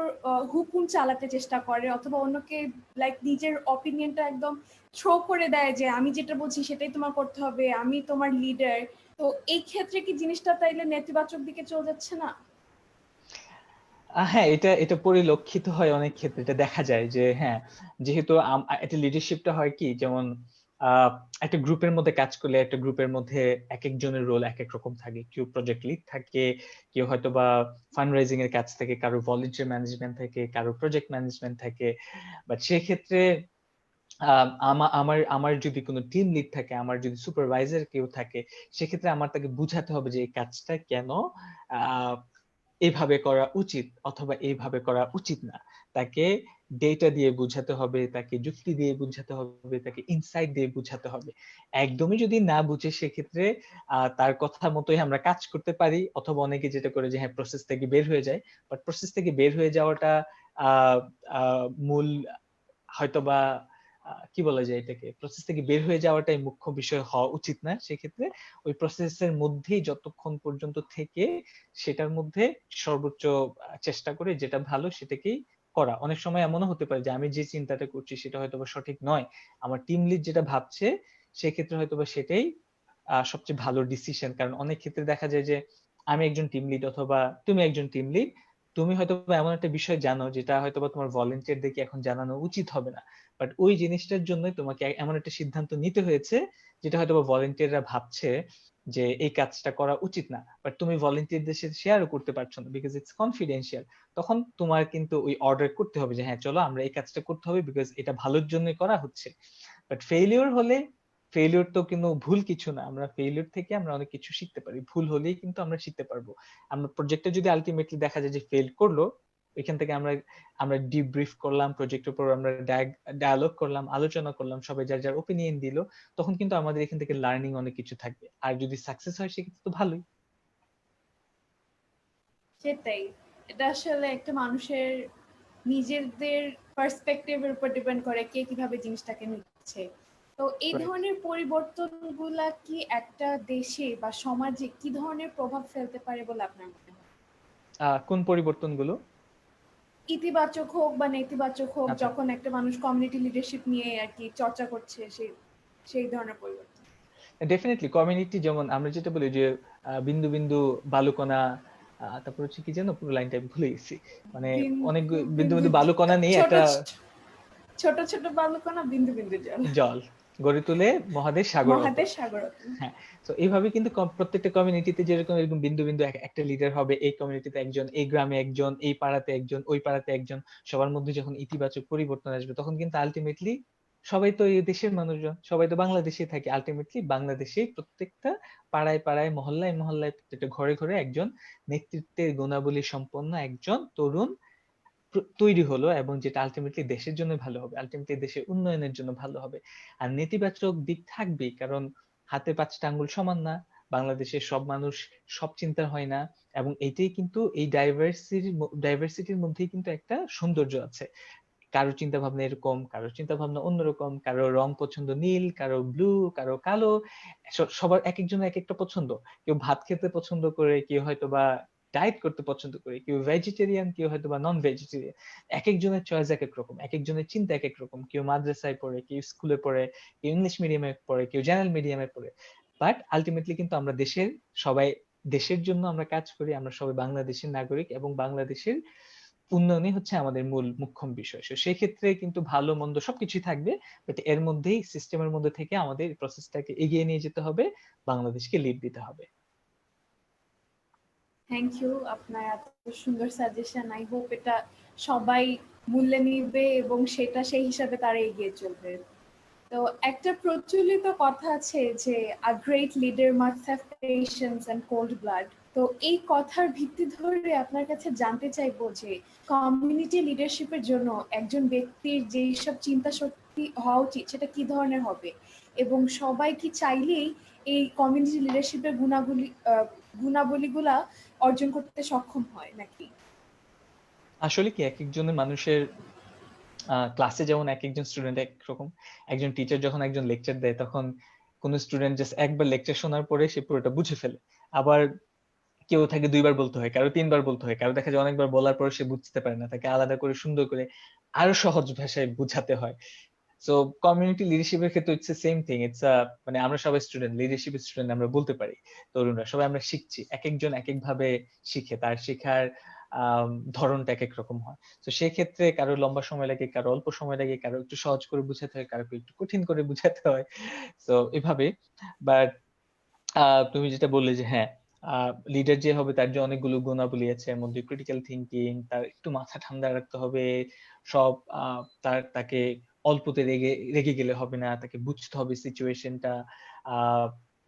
হুকুম চালাতে চেষ্টা করে, অথবা অন্যকে লাইক নিজের অপিনিয়নটা একদম থ্রো করে দেয় যে আমি যেটা বলছি সেটাই তোমার করতে হবে, আমি তোমার লিডার। তো এই ক্ষেত্রে কি জিনিসটা তাইলে নেতিবাচক দিকে চলে যাচ্ছে না? হ্যাঁ, এটা এটা পরিলক্ষিত হয় অনেক ক্ষেত্রে। এটা দেখা যায় যে হ্যাঁ, যেহেতু একটা লিডারশিপটা হয় কি, যেমন আহ, একটা গ্রুপের মধ্যে কাজ করলে একটা গ্রুপের মধ্যে এক একজনের রোল এক এক রকম থাকে। কেউ প্রজেক্ট লিড থাকে, কেউ হয়তো বা ফান্ড রাইজিং এর কাজ থাকে, কারো ভলেন্টিয়ার ম্যানেজমেন্ট থাকে, কারো প্রজেক্ট ম্যানেজমেন্ট থাকে। বাট সেক্ষেত্রে আমার আমার যদি কোনো টিম লিড থাকে, আমার যদি সুপারভাইজার কেউ থাকে, সেক্ষেত্রে আমার তাকে বুঝাতে হবে যে এই কাজটা কেন আহ এইভাবে করা উচিত অথবা এইভাবে করা উচিত না। তাকে ডেটা দিয়ে বুঝাতে হবে, তাকে যুক্তি দিয়ে বুঝাতে হবে, তাকে ইনসাইট দিয়ে বুঝাতে হবে। একদমই যদি না বুঝে সেক্ষেত্রে তার কথা মতোই আমরা কাজ করতে পারি, অথবা অনেকে যেটা করে যে হ্যাঁ প্রসেস থেকে বের হয়ে যায়। বাট প্রসেস থেকে বের হয়ে যাওয়াটা আহ মূল হয়তোবা কি বলা যায়, এটাকে প্রসেস থেকে বের হয়ে যাওয়াটাই মুখ্য বিষয় হওয়া উচিত না। সেক্ষেত্রে ওই প্রসেসের মধ্যেই যতক্ষণ পর্যন্ত থেকে সেটার মধ্যে সর্বোচ্চ চেষ্টা করে যেটা ভালো সেটাকেই করা। অনেক সময় এমনও হতে পারে যে আমি যে চিন্তাটা করছি সেটা হয়তোবা সঠিক নয়, আমার টিম লিড যেটা ভাবছে সেক্ষেত্রে হয়তোবা সেটাই সবচেয়ে ভালো ডিসিশন। কারণ অনেক ক্ষেত্রে দেখা যায় যে আমি একজন টিম লিড অথবা তুমি একজন টিম লিড, তুমি হয়তো এমন একটা বিষয় জানো যেটা হয়তো তোমার ভলেন্টিয়ারদেরকে এখন জানানো উচিত হবে না, বাট ওই জিনিসটার জন্য তোমাকে এমন একটা সিদ্ধান্ত নিতে হয়েছে যেটা হয়তো ভলেন্টিয়াররা ভাবছে যে এই কাজটা করা উচিত না, বাট তুমি ভলেন্টিয়ারদের সাথে শেয়ারও করতে পারছো না বিকজ ইটস কনফিডেন্সিয়াল। তখন তোমার কিন্তু ওই অর্ডার করতে হবে যে হ্যাঁ চলো আমরা এই কাজটা করতে হবে বিকজ এটা ভালোর জন্যই করা হচ্ছে। বাট ফেলিওর হলে, ফেলিওর তো কিন্তু ভুল কিছু না, আমরা ফেলিওর থেকে আমরা অনেক কিছু শিখতে পারি, ভুল হলেই কিন্তু আমরা শিখতে পারবো। আমরা প্রজেক্টে যদি আলটিমেটলি দেখা যায় যে ফেল করলো, এখান থেকে আমরা আমরা ডিব্রিফ করলাম, প্রজেক্টের উপর আমরা ডায়ালগ করলাম, আলোচনা করলাম, সবাই যার যার ওপিনিয়ন দিল, তখন কিন্তু আমাদের এখান থেকে লার্নিং অনেক কিছু থাকবে। আর যদি সাকসেস হয় সেক্ষেত্রে তো ভালোই। সেটাই, এটা আসলে একটা মানুষের নিজেদের পার্সপেক্টিভের উপর ডিপেন্ড করে কে কিভাবে জিনিসটাকে নিচ্ছে। তো এই রাইট। ধরনের পরিবর্তনগুলা কি একটা দেশে বা সমাজে কি ধরনের প্রভাব ফেলতে পারে বলে আপনার মনে হয়? কোন পরিবর্তনগুলো? ইতিবাচক হোক বা নেতিবাচক হোক, আচ্ছা, যখন একটা মানুষ কমিউনিটি লিডারশিপ নিয়ে আর কি চর্চা করছে, সেই সেই ধরনের পরিবর্তন। ডেফিনেটলি কমিউনিটি, যেমন আমরা যেটা বলি যে বিন্দু বিন্দু বালুকণা, তারপর হচ্ছে কি যেন পুরো লাইনটা আমি ভুলে গেছি, মানে অনেক বিন্দু বিন্দু বিন্দু বিন্দু বালুকণা নিয়ে ছোট একটা ছোট ছোট বালুকণা বিন্দু বিন্দু জল, জল গড়ে তুলে মহাদেশ সাগর অতল। মহাদেশ সাগর। হ্যাঁ, তো এইভাবে কিন্তু প্রত্যেকটা কমিউনিটিতে যেরকম এরকম বিন্দু বিন্দু একটা লিডার হবে, এই কমিউনিটিতে একজন, এই গ্রামে একজন, এই পাড়াতে একজন, ওই পাড়াতে একজন, সবার মধ্যে যখন ইতিবাচক পরিবর্তন আসবে তখন কিন্তু আলটিমেটলি সবাই তো এই দেশের মানুষজন, সবাই তো বাংলাদেশে থাকে, আলটিমেটলি বাংলাদেশে প্রত্যেকটা পাড়ায় পাড়ায় মহল্লায় মহল্লায় প্রত্যেকটা ঘরে ঘরে একজন নেতৃত্বের গুণাবলী সম্পন্ন একজন তরুণ তৈরি হলো, এবং যেটা আলটিমেটলি দেশের জন্য ভালো হবে, আলটিমেটলি দেশের উন্নয়নের জন্য ভালো হবে। আর নেতিবাচক দিক থাকবেই, কারণ হাতে পাঁচটা আঙ্গুল সমান না, বাংলাদেশের সব মানুষ সব চিন্তা হয় না, এবং এটাই কিন্তু এই ডাইভার্সিটির মধ্যেই কিন্তু একটা সৌন্দর্য আছে। কারো চিন্তা ভাবনা এরকম, কারো চিন্তা ভাবনা অন্যরকম, কারো রং পছন্দ নীল, কারো ব্লু, কারো কালো, সবার এক একজনের এক একটা পছন্দ। কেউ ভাত খেতে পছন্দ করে, কেউ হয়তো বা ডায়েট করতে পছন্দ করে, কেউ ভেজিটেরিয়ান, কেউ হয়তো বা নন ভেজিটেরিয়ান। এক একজনের চয়েস এক এক রকম, এক একজনের চিন্তা এক এক রকম, কেউ মাদ্রাসায় পড়ে, কেউ স্কুলে পড়ে, কেউ ইংলিশ মিডিয়ামে পড়ে, কেউ জেনারেল মিডিয়ামে পড়ে। বাট আলটিমেটলি কিন্তু আমরা দেশের সবাই, দেশের জন্য আমরা কাজ করি, আমরা সবাই বাংলাদেশের নাগরিক, এবং বাংলাদেশের উন্নয়নই হচ্ছে আমাদের মূল মুখ্য বিষয়। সেই ক্ষেত্রে কিন্তু ভালো মন্দ সবকিছুই থাকবে, বাট এর মধ্যেই সিস্টেমের মধ্যে থেকে আমাদের প্রসেসটাকে এগিয়ে নিয়ে যেতে হবে, বাংলাদেশকে লিড দিতে হবে। থ্যাংক ইউ আপনার এত সুন্দর সাজেশন। আই হোপ এটা সবাই মূল্যে নিবে এবং সেটা সেই হিসাবে তারা এগিয়ে চলবে। তো একটা প্রচলিত কথা আছে যে a great leader must have patience and cold blood. তো এই কথার ভিত্তি ধরে আপনার কাছে জানতে চাইবো যে কমিউনিটি লিডারশিপের জন্য একজন ব্যক্তির যেই সব চিন্তা শক্তি হওয়া উচিত সেটা কি ধরনের হবে, এবং সবাই কি চাইলেই এই কমিউনিটি লিডারশিপের গুণাবলীগুলা অর্জন করতে সক্ষম হয় নাকি? আসলে কি এক একজনের মানুষের ক্লাসে যেমন এক একজন স্টুডেন্ট একরকম, একজন টিচার যখন একজন লেকচার দেয় তখন কোন স্টুডেন্ট জাস্ট একবার লেকচার শোনার পরে সে পুরোটা বুঝে ফেলে। আবার কেউ থাকে ২ বার বলতে হয়, কারো ৩ বার বলতে হয়, কারো দেখা যায় অনেকবার বলার পর সে বুঝতে পারে না। তাকে আলাদা করে সুন্দর করে আরো সহজ ভাষায় বুঝাতে হয়। সো কমিউনিটি লিডারশিপ এর ক্ষেত্রে ইটস সেম থিং। ইটস মানে আমরা সবাই স্টুডেন্ট, লিডারশিপ স্টুডেন্ট আমরা বলতে পারি। তরুণরা সবাই আমরা শিখছি। একেকজন একেকভাবে শিখে। তার শেখার আম ধরনটা একেক রকম হয়। তো সেক্ষেত্রে কারো লম্বা সময় লাগে, কারো অল্প সময় লাগে, কারো একটু সহজ করে বুঝাতে হয়, কারো একটু কঠিন করে বুঝাতে হয়। সো এভাবে। বাট তুমি যেটা বললে যে হ্যাঁ, আ লিডার যে হবে তার যে অনেকগুলো গুণাবলী আছে। এর মধ্যে ক্রিটিক্যাল থিংকিং, তার একটু মাথা ঠান্ডা রাখতে হবে। সব তাকে অল্পতে রেগে গেলে হবে না। তাকে বুঝতে হবে সিচুয়েশনটা। আ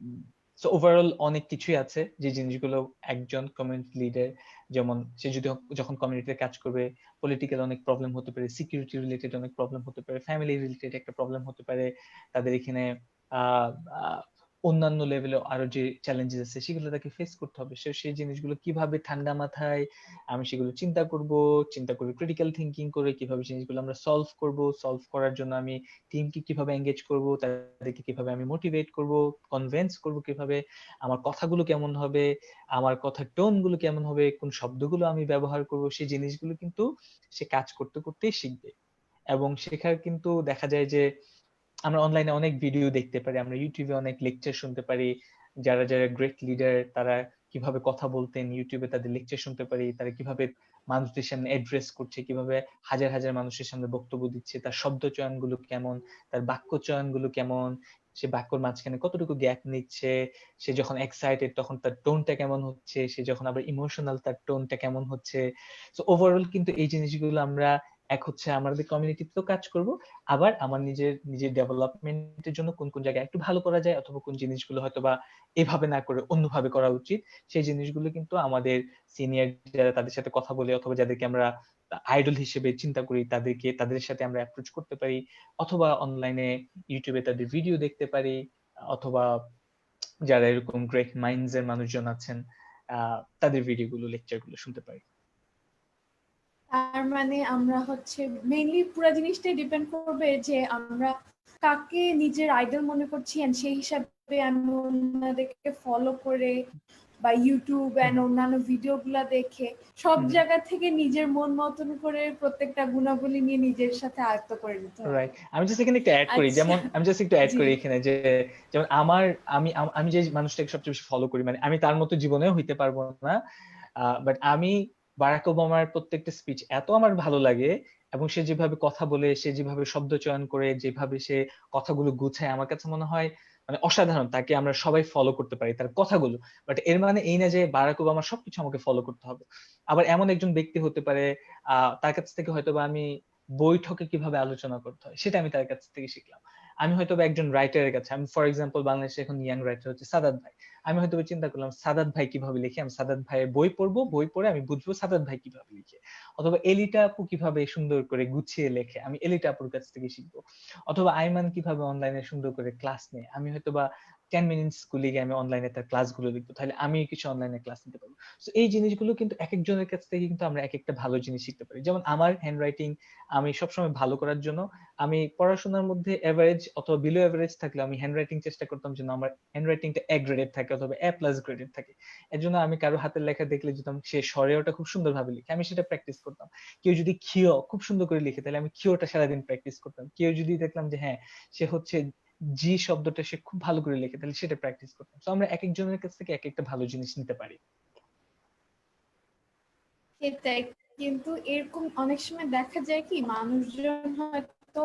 উম সো ওভারঅল অনেক কিছুই আছে যে জিনিসগুলো একজন কমিউনিটি লিডার, যেমন সে যদি যখন কমিউনিটিতে কাজ করবে, পলিটিক্যাল অনেক প্রবলেম হতে পারে, সিকিউরিটি রিলেটেড অনেক প্রবলেম হতে পারে, ফ্যামিলি রিলেটেড একটা প্রবলেম হতে পারে। তাদের এখানে আ আ অন্যান্য লেভেলে আরো যে চ্যালেঞ্জেস আছে সেগুলো তাকে ফেস করতে হবে। সেই জিনিসগুলো কিভাবে ঠান্ডা মাথায় আমি সেগুলো চিন্তা করব, চিন্তা করে ক্রিটিক্যাল থিংকিং করে কিভাবে জিনিসগুলো আমরা সলভ করব। সলভ করার জন্য আমি টিমকে কিভাবে এনগেজ করব, তাদেরকে কিভাবে আমি মোটিভেট করব, কনভিন্স করব কিভাবে, আমার কথাগুলো কেমন হবে, আমার কথার টোন গুলো কেমন হবে, কোন শব্দগুলো আমি ব্যবহার করব, সেই জিনিসগুলো কিন্তু সে কাজ করতে করতেই শিখবে। এবং শেখার কিন্তু দেখা যায় যে আমরা অনলাইনে অনেক ভিডিও দেখতে পারি। আমরা YouTube এ অনেক লেকচার শুনতে পারি। যারা গ্রেট লিডার তারা কিভাবে কথা বলতেন, YouTube এ তাদের লেকচার শুনতে পারি। তারা কিভাবে মানুষদের সামনে অ্যাড্রেস করছে, কিভাবে হাজার, হাজার মানুষের সামনে বক্তব্য দিচ্ছে, তার শব্দ চয়নগুলো কেমন, তার বাক্য চয়নগুলো কেমন, সে বাক্যর মাঝখানে কতটুকু গ্যাপ নিচ্ছে, সে যখন এক্সাইটেড তখন তার টোনটা কেমন হচ্ছে, সে যখন আবার ইমোশনাল তার টোনটা কেমন হচ্ছে। সো ওভারঅল কিন্তু এই জিনিসগুলো আমরা হচ্ছে আমাদের কমিউনিটিতেও কাজ করব। আবার আমার নিজের ডেভেলপমেন্টের জন্য কোন জায়গায় একটু ভালো করা যায় অথবা কোন জিনিসগুলো হয়তোবা এভাবে না করে অন্যভাবে করা উচিত। সেই জিনিসগুলো কিন্তু আমাদের সিনিয়র যারা তাদের সাথে কথা বলে অথবা যাদেরকে আমরা আইডল হিসেবে চিন্তা করি তাদের সাথে আমরা অ্যাপ্রোচ করতে পারি। অথবা অনলাইনে YouTube এ তাদের ভিডিও দেখতে পারি। অথবা যারা এরকম গ্রেট মাইন্ডস এর মানুষজন আছেন, তাদের ভিডিওগুলো, লেকচার গুলো শুনতে পারি। তার মানে আমরা হচ্ছে মেইনলি পুরো জিনিসটাই ডিপেন্ড করবে যে আমরা কাকে নিজের আইডল মনে করছি এন্ড সেই হিসাবে আমি ওনাদেরকে ফলো করে বা ইউটিউব হুম, এন্ড অন্যান্য ভিডিওগুলো দেখে সব হুম, জায়গা থেকে নিজের মন মতন করে প্রত্যেকটা গুণাবলী নিয়ে নিজের সাথে আয়ত্ত করে নিতে হবে। রাইট। আমি জাস্ট এখানে একটু এড করি। আচ্ছা, যেমন আমি জাস্ট একটু এড জি, করি এখানে যে যেমন আমি যে মানুষটাকে সবচেয়ে বেশি ফলো করি মানে আমি তার মতো জীবনেও হইতে পারবো না। বাট আমি বারাক ওবামার প্রত্যেকটা স্পিচ এত আমার ভালো লাগে এবং সে যেভাবে কথা বলে, সে যেভাবে শব্দ চয়ন করে, যেভাবে সে কথাগুলো গুছায় আমার কাছে মনে হয় মানে অসাধারণ। তাকে আমরা সবাই ফলো করতে পারি তার কথাগুলো। বাট এর মানে এই না যে বারাক ওবামার সবকিছু আমাকে ফলো করতে হবে। আবার এমন একজন ব্যক্তি হতে পারে তার কাছ থেকে হয়তোবা আমি বৈঠকে কিভাবে আলোচনা করতে হয় সেটা আমি তার কাছ থেকে শিখলাম। আমি হয়তোবা একজন রাইটারের কাছে আমি ফর এক্সাম্পল বাংলাদেশে এখন ইয়াং রাইটার হচ্ছে সাদাত ভাই। আমি হয়তোবা চিন্তা করলাম সাদাত ভাই কিভাবে লিখে, আমি সাদাত ভাইয়ের বই পড়বো, বই পড়ে আমি বুঝবো সাদাত ভাই কিভাবে লিখে। অথবা এলিটা আপু কিভাবে সুন্দর করে গুছিয়ে লেখে, আমি এলিটা আপুর কাছ থেকে শিখবো। অথবা আইমান কিভাবে অনলাইনে সুন্দর করে ক্লাস নেয়, আমি হয়তোবা 10 মিনিটস স্কুলে গিয়ে আমি অনলাইনে তার ক্লাসগুলো দেখবো। তাহলে আমি কিছু অনলাইনে ক্লাস নিতে পারবো। সো এই জিনিসগুলো কিন্তু একেকজনের কাছ থেকে কিন্তু আমরা একেকটা ভালো জিনিস শিখতে পারি। যেমন আমার হ্যান্ড রাইটিং আমি সবসময় ভালো করার জন্য আমি পড়াশোনার মধ্যে এভারেজ অথবা বিলো এভারেজ থাকলে আমি হ্যান্ড রাইটিং চেষ্টা করতাম যেন আমার হ্যান্ড রাইটিংটা এ গ্রেডেড থাকে অথবা এ প্লাস গ্রেডেড থাকে। এজন্য আমি কারো হাতের লেখা দেখলে যেতাম সে স্বরেওটা খুব সুন্দরভাবে লিখে, আমি সেটা প্র্যাকটিস করতাম। কেউ যদি ক্ষিয় খুব সুন্দর করে লিখে তাহলে আমি ক্ষিয়টা সারাদিন প্র্যাকটিস করতাম। কেউ যদি দেখলাম যে হ্যাঁ, সে হচ্ছে জি শব্দটা সে খুব ভালো করে লিখে তাহলে সেটা প্র্যাকটিস করতাম। সো আমরা একেকজনের কাছ থেকে একেকটা ভালো জিনিস নিতে পারি। সেটাই। কিন্তু এরকম অনেক সময় দেখা যায় কি মানুষজন হয়তো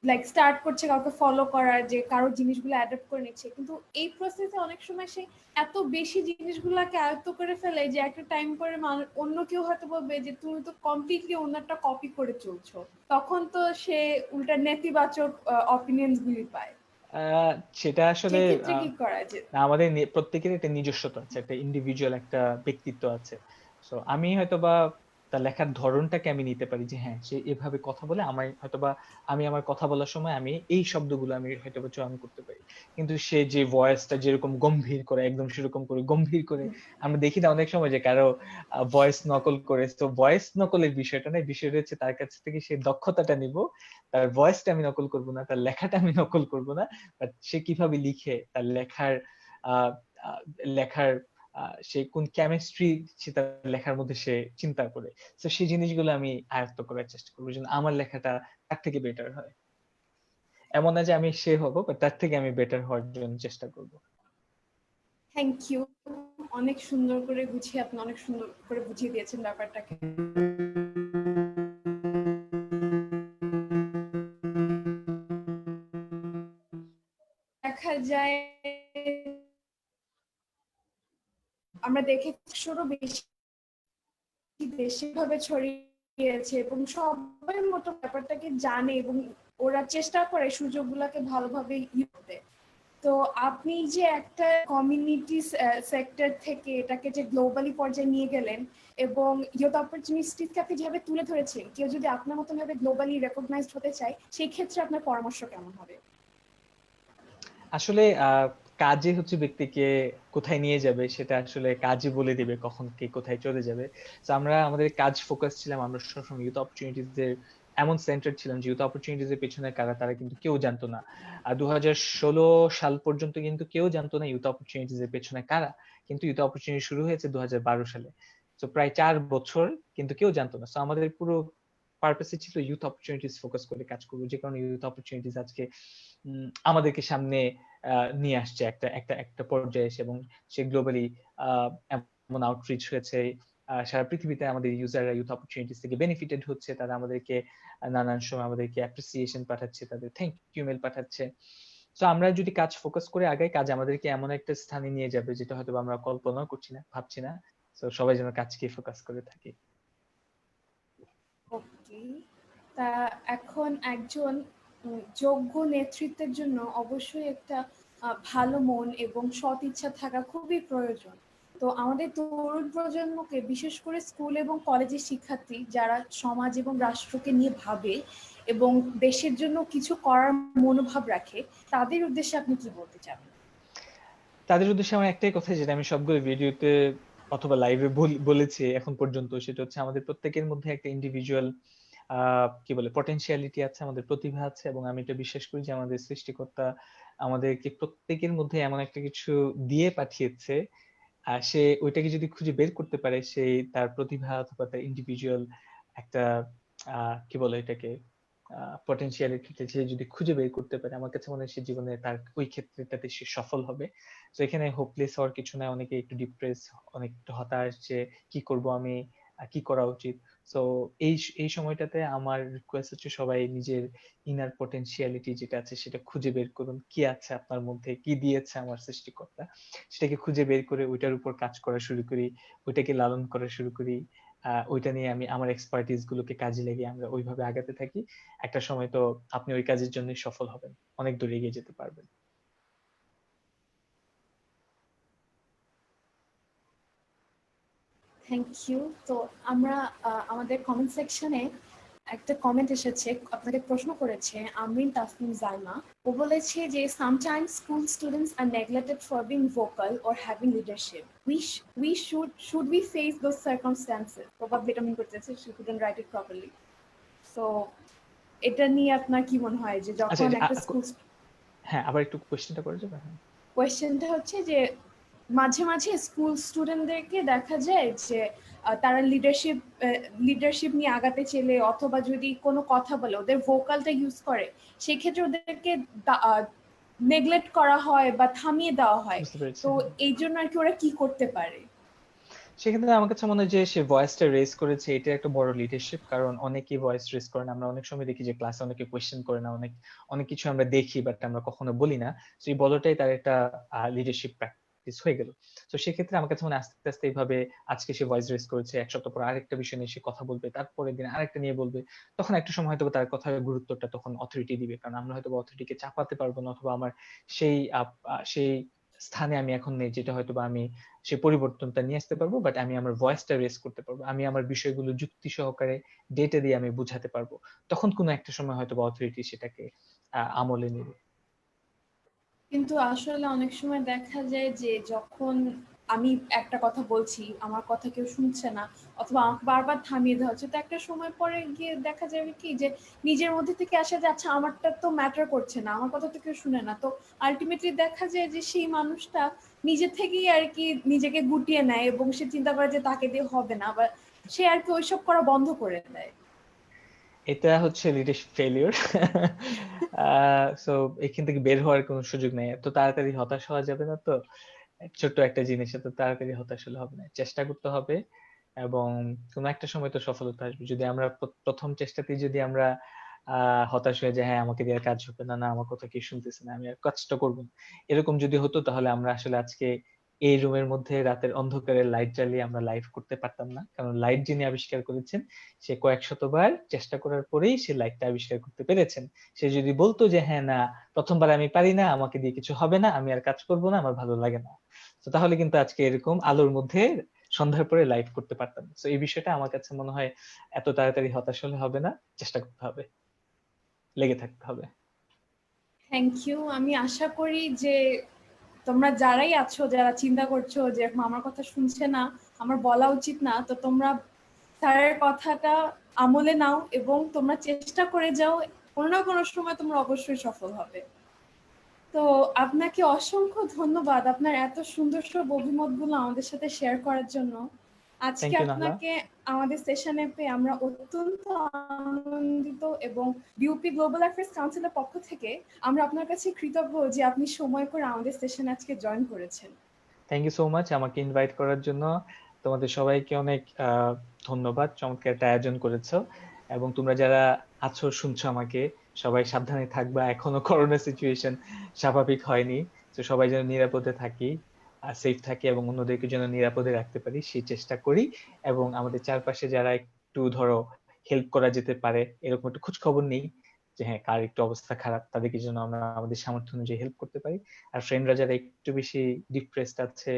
লাইক স্টার্ট করছে কাউকে ফলো করার, যে কারো জিনিসগুলো অ্যাডাপ্ট করে নিচ্ছে, কিন্তু এই প্রসেসে অনেক সময় সে এত বেশি জিনিসগুলোকে আয়ত্ত করে ফেলে যে একটা টাইম পরে অন্য কেউ হয়তো বলবে যে তুমি তো কমপ্লিটলি অন্যটা কপি করে চলছো, তখন তো সে উল্টা নেতিবাচক অপিনিয়ন্স গুলি পায়। আ সেটা আসলে সেক্ষেত্রে আ কি করা যায়? আমাদের প্রত্যেকের একটা নিজস্বতা আছে, একটা ইন্ডিভিজুয়াল একটা ব্যক্তিত্ব আছে। সো আমি হয়তোবা তার লেখার ধরনটাকে আমি নিতে পারি যে হ্যাঁ সে এভাবে কথা বলে, আমার হয়তোবা আমি আমার কথা বলার সময় আমি এই শব্দগুলো আমি হয়তোবা চয়ন করতে পারি। কিন্তু সে যে ভয়েসটা যেরকম গম্ভীর করে, একদম সেরকম করে গম্ভীর করে আমরা দেখি না অনেক সময় যে কারো ভয়েস নকল করে। তো ভয়েস নকলের বিষয়টা না, বিষয়টা হচ্ছে তার কাছ থেকে সেই দক্ষতাটা নিব। তার ভয়েসটা আমি নকল করব না, তার লেখাটা আমি নকল করব না। বাট সে কিভাবে লিখে, তার লেখার আ আ লেখার সে কোন কেমিস্ট্রি সে তার লেখার মধ্যে সে চিন্তা করে। সো সেই জিনিসগুলো আমি আয়ত্ত করার চেষ্টা করব যেন আমার লেখাটা তার থেকে বেটার হয়। এমন না যে আমি সে হব, বাট তার থেকে আমি বেটার হওয়ার জন্য চেষ্টা করব। Thank you. অনেক সুন্দর করে গুছিয়ে আপনি অনেক সুন্দর করে বুঝিয়ে দিয়েছেন ব্যাপারটাকে। দেখা যায় আমরা দেখেছি ১০০রও বেশি দেশে ভাবে ছড়িয়েছে এবং সবাই মতো ব্যাপারটাকে জানে এবং ওরা চেষ্টা করে সুযোগগুলোকে ভালোভাবে ইউজ করতে। তো আপনি যে একটা কমিউনিটি সেক্টর থেকে এটাকে যে গ্লোবালি পর্যায়ে নিয়ে গেলেন এবং ইয়ুথ অপরচুনিটিসকে আপনি যেভাবে তুলে ধরেছেন, কেউ যদি আপনার মতন ভাবে গ্লোবালি রেকগনাইজড হতে চায় সেই ক্ষেত্রে আপনার পরামর্শ কেমন হবে? আসলে কাজই হচ্ছে ব্যক্তিকে কোথায় নিয়ে যাবে সেটা আসলে কাজই বলে দিবে কখন কে কোথায় চলে যাবে। তো আমরা আমাদের কাজ ফোকাস ছিলাম, আমরা সবসময় ইউথ অপরচুনিটিজ এর এমন সেন্টার ছিলাম যে ইউথ অপরচুনিটিজ এর পেছনে কারা তারা কিন্তু কেউ জানতো না। ২০১৬ সাল পর্যন্ত কিন্তু কেউ জানতো না ইউথ অপরচুনিটিজ এর পেছনে কারা। কিন্তু ইউথ অপরচুনিটি শুরু হয়েছে ২০১২ সালে। তো প্রায় ৪ বছর কিন্তু কেউ জানতো না। সো আমাদের পুরো পারপাসই ছিল ইউথ অপরচুনিটিজ ফোকাস করে কাজ করব। যে কারণে ইউথ অপরচুনিটিজ আজকে আমাদেরকে সামনে নিয়ে আসছে একটা একটা একটা পর্যায়ে এসে, এবং সে গ্লোবালি আ এমন আউটরিচ হয়েছে। সারা পৃথিবীতে আমাদের ইউজাররা ইউথ অপরচুনিটিস থেকে বেনিফিটেড হচ্ছে। তারা আমাদেরকে নানান সময় আমাদেরকে অ্যাপ্রিসিয়েশন পাঠাচ্ছে, তাদের থ্যাংক ইউ মেইল পাঠাচ্ছে। সো আমরা যদি কাজ ফোকাস করে আগাই, কাজ আমাদেরকে এমন একটা স্থানে নিয়ে যাবে যেটা হয়তোবা আমরা কল্পনাও করছি না, ভাবছি না। সো সবাই যেন কাজকে ফোকাস করে থাকি। ওকে। তা এখন একজন যোগ্য নেতৃত্বের জন্য অবশ্যই একটা ভালো মন এবং সৎ ইচ্ছা থাকা খুবই প্রয়োজন। তো আমাদের তরুণ প্রজন্মকে, বিশেষ করে স্কুল এবং কলেজের শিক্ষার্থী যারা সমাজ এবং রাষ্ট্রকে নিয়ে ভাবে এবং দেশের জন্য কিছু করার মনোভাব রাখে, তাদের উদ্দেশ্যে আপনি কি বলতে চান? তাদের উদ্দেশ্যে আমার একটাই কথা, যেটা আমি সবগুলো ভিডিওতে অথবা লাইভে বলেছি এখন পর্যন্ত, সেটা হচ্ছে আমাদের প্রত্যেকের মধ্যে একটা ইন্ডিভিজুয়াল কি বলে পটেনশিয়ালিটি আছে, আমাদের প্রতিভা আছে, এবং আমি এটা বিশ্বাস করি যে আমাদের সৃষ্টিকর্তা আমাদেরকে প্রত্যেকের মধ্যে এমন একটা কিছু দিয়ে পাঠিয়েছে। সে ওইটাকে যদি খুঁজে বের করতে পারে, সে তার প্রতিভা অথবা তার ইন্ডিভিজুয়াল একটা কি বলে এটাকে পটেনশিয়ালিটিটা সে যদি খুঁজে বের করতে পারে, আমার কাছে মনে হয় সে জীবনে তার ওই ক্ষেত্রটাতে সে সফল হবে। তো এখানে হোপলেস হওয়ার কিছু নাই। অনেকে একটু ডিপ্রেস, অনেক একটু হতাশ যে কি করব আমি, কি করা উচিত। সো এই সময়টাতে আমার রিকোয়েস্ট হচ্ছে সবাই নিজের ইনার পটেনশিয়ালিটি যেটা আছে সেটা খুঁজে বের করুন। কি আছে আপনার মধ্যে, কি দিয়েছে আমার সৃষ্টিকর্তা, সেটাকে খুঁজে বের করে ওইটার উপর কাজ করা শুরু করি, ওইটাকে লালন করা শুরু করি। ওইটা নিয়ে আমি আমার এক্সপার্টিস গুলোকে কাজে লাগিয়ে আমরা ওইভাবে আগাতে থাকি। একটা সময় তো আপনি ওই কাজের জন্যই সফল হবেন। অনেক দূর এগিয়ে যেতে পারবেন। Thank you. তো আমরা আমাদের কমেন্ট সেকশনে একটা কমেন্ট এসেছে, আপনাকে প্রশ্ন করেছে আমরিন তাসনিম জাইমা। ও বলেছে যে sometimes school students are neglected for being vocal or having leadership. We should we face those circumstances? Probably এটা মিন করতেছে she couldn't write it properly. So এটা নিয়ে আপনার কি মনে হয় যে আচ্ছা, যখন একটা স্কুল, হ্যাঁ, আবার একটু কোয়েশ্চেনটা করে যাবেন? হ্যাঁ। কোয়েশ্চেনটা হচ্ছে যে মাঝে মাঝে স্কুল স্টুডেন্টদেরকে দেখা যায় যে তারা লিডারশিপ নিয়ে আগাতে চাইলে অথবা যদি কোনো কথা বলে ওদের ভোকালটা ইউজ করে, সেই ক্ষেত্রে ওদেরকে নেগলেক্ট করা হয় বা থামিয়ে দেওয়া হয়। বুঝতে পেরেছি, তো হ্যাঁ। এই জন্য আর কি ওরা কি করতে পারে? সেক্ষেত্রে আমার কাছে মনে হয় যে সে ভয়েসটা রেজ করেছে, এটা একটা বড় লিডারশিপ। কারণ অনেকেই ভয়েস রেজ করে না। আমরা অনেক সময় দেখি যে ক্লাসে অনেকে কোয়েশ্চেন করে না। অনেক অনেক কিছু আমরা দেখি বাট আমরা কখনো বলি না। তো এই বলাটাই তার একটা লিডারশিপ প্র্যাকটিস হয়ে গেল। তো সেক্ষেত্রে আমার কাছে মনে হয় আস্তে, আস্তে এইভাবে আজকে সে ভয়েস রেজ করেছে। ১ সপ্তাহ পর আরেকটা বিষয় নিয়ে সে কথা বলবে। তারপরের দিন আরেকটা নিয়ে বলবে। তখন একটা সময় হয়তোবা তার কথার গুরুত্বটা তখন অথরিটি দিবে। কারণ আমরা হয়তোবা অথরিটিকে চাপাতে পারব না, অথবা আমার সেই সেই স্থানে আমি এখন নেই, যেটা হয়তো বা আমি সেই পরিবর্তনটা নিয়ে আসতে পারবো, বাট আমি আমার ভয়েসটা রেজ করতে পারবো, আমি আমার বিষয়গুলো যুক্তি সহকারে ডেটা দিয়ে আমি বুঝাতে পারবো। তখন কোনো একটা সময় হয়তো বা অথরিটি সেটাকে আমলে নেবে। কিন্তু আসলে অনেক সময় দেখা যায় যে যখন আমি একটা কথা বলছি, আমার কথা কেউ শুনছে না, অথবা আমাকে বারবার থামিয়ে দেওয়া হচ্ছে, তো একটা সময় পরে গিয়ে দেখা যাবে কি যে নিজের মধ্যে থেকে আসা যে আচ্ছা আমারটা তো ম্যাটার করছে না, আমার কথা তো কেউ শুনে না, তো আলটিমেটলি দেখা যায় যে সেই মানুষটা নিজে থেকেই আর কি নিজেকে গুটিয়ে নেয় এবং সে চিন্তা করে যে তাকে দিয়ে হবে না, বা সে আর কি ওইসব করা বন্ধ করে দেয়। এটা হচ্ছে লিডারশিপ ফেলিওর। সো এখান থেকে বের হওয়ার কোনো সুযোগ নেই, এত তাড়াতাড়ি হতাশ হওয়া যাবে না। তো ছোট্ট একটা জিনিস এত তাড়াতাড়ি হতাশ হলে হবে না, চেষ্টা করতে হবে এবং কোনো একটা সময় তো সফলতা আসবে। যদি আমরা প্রথম চেষ্টাতেই যদি আমরা হতাশ হয়ে যাই, হ্যাঁ আমাকে দিয়ে আর কাজ হবে না, না আমার কথা কেউ শুনতেছে না, আমি আর কাজটা করবো না, এরকম যদি হতো তাহলে আমরা আসলে আজকে এই রুমের মধ্যে রাতের অন্ধকারে লাইট জ্বালিয়ে আমরা লাইভ করতে পারতাম না। কারণ লাইট যিনি আবিষ্কার করেছেন সে কয়েক শতবার চেষ্টা করার পরেই সে লাইটটা আবিষ্কার করতে পেরেছেন। সে যদি বলতো যে হ্যাঁ না, প্রথমবার আমি পারি না, আমাকে দিয়ে কিছু হবে না, আমি আর কাজ করবো না, আমার ভালো লাগে না, তো তাহলে কিন্তু আজকে এরকম আলোর মধ্যে সন্ধ্যার পরে লাইভ করতে পারতাম। তো এই বিষয়টা আমার কাছে মনে হয় এত তাড়াতাড়ি হতাশ হলে হবে না, চেষ্টা করতে হবে, লেগে থাকতে হবে। Thank you. আমি আশা করি যে তোমরা যারাই আছো, যারা চিন্তা করছো যে এরকম আমার কথা শুনছে না, আমার বলা উচিত না, তো তোমরা স্যারের কথাটা আমলে নাও এবং তোমরা চেষ্টা করে যাও, কোনো না কোনো সময় তোমরা অবশ্যই সফল হবে। তো আপনাকে অসংখ্য ধন্যবাদ আপনার এত সুন্দর সব অভিমতগুলো আমাদের সাথে শেয়ার করার জন্য। আজকে থ্যাংক ইউ নাহলা। আপনাকে আমাদের সেশনে পেয়ে আমরা অত্যন্ত আনন্দিত এবং বিউপি গ্লোবাল অ্যাফেয়ার্স কাউন্সিলের পক্ষ থেকে আমরা আপনার কাছে কৃতজ্ঞ যে আপনি সময় করে আমাদের সেশনে আজকে জয়েন করেছেন। থ্যাংক ইউ সো মাচ আমাকে ইনভাইট করার জন্য। তোমাদের সবাইকে অনেক ধন্যবাদ, চমৎকার একটা আয়োজন করেছো। এবং তোমরা যারা আছো শুনছো আমাকে, সবাই সাবধানে থাকবা, এখনো করোনা সিচুয়েশন স্বাভাবিক হয়নি। তো সবাই যেন নিরাপদে থাকি, সেফ থাকি এবং অন্যদেরকে যেন নিরাপদে রাখতে পারি সেই চেষ্টা করি। এবং আমাদের চারপাশে যারা একটু ধরো হেল্প করা যেতে পারে এরকম একটু খোঁজ খবর নেই, যে হ্যাঁ কার একটু অবস্থা খারাপ, তাদেরকে যেন আমরা আমাদের সামর্থ্য অনুযায়ী হেল্প করতে পারি। আর ফ্রেন্ডরা যারা একটু বেশি ডিপ্রেসড আছে,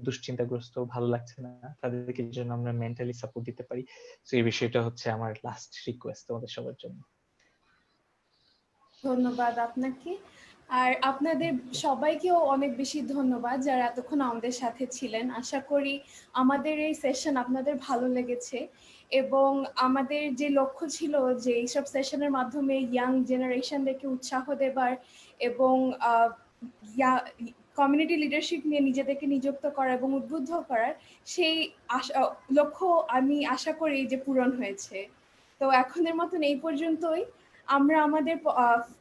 দুশ্চিন্তাগ্রস্ত, ভালো লাগছে না, তাদেরকে যেন আমরা মেন্টালি সাপোর্ট দিতে পারি। তো এই বিষয়টা হচ্ছে আমার লাস্ট রিকোয়েস্ট তোমাদের সবার জন্য। ধন্যবাদ আপনাকে। আর আপনাদের সবাইকেও অনেক বেশি ধন্যবাদ যারা এতক্ষণ আমাদের সাথে ছিলেন। আশা করি আমাদের এই সেশন আপনাদের ভালো লেগেছে এবং আমাদের যে লক্ষ্য ছিল যে এইসব সেশনের মাধ্যমে ইয়াং জেনারেশনদেরকে উৎসাহ দেবার এবং কমিউনিটি লিডারশিপ নিয়ে নিজেদেরকে নিযুক্ত করা এবং উদ্বুদ্ধ করার, সেই লক্ষ্য আমি আশা করি যে পূরণ হয়েছে। তো এখনের মতন এই পর্যন্তই। আমরা আমাদের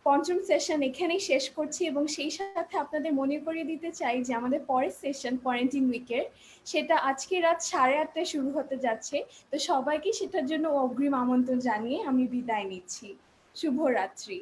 পঞ্চম সেশন এখানেই শেষ করছি এবং সেই সাথে আপনাদের মনে করিয়ে দিতে চাই যে আমাদের পরের সেশন কোয়ারেন্টাইন উইকের, সেটা আজকে রাত 8:30টায় শুরু হতে যাচ্ছে। তো সবাইকে সেটার জন্য অগ্রিম আমন্ত্রণ জানিয়ে আমি বিদায় নিচ্ছি। শুভরাত্রি।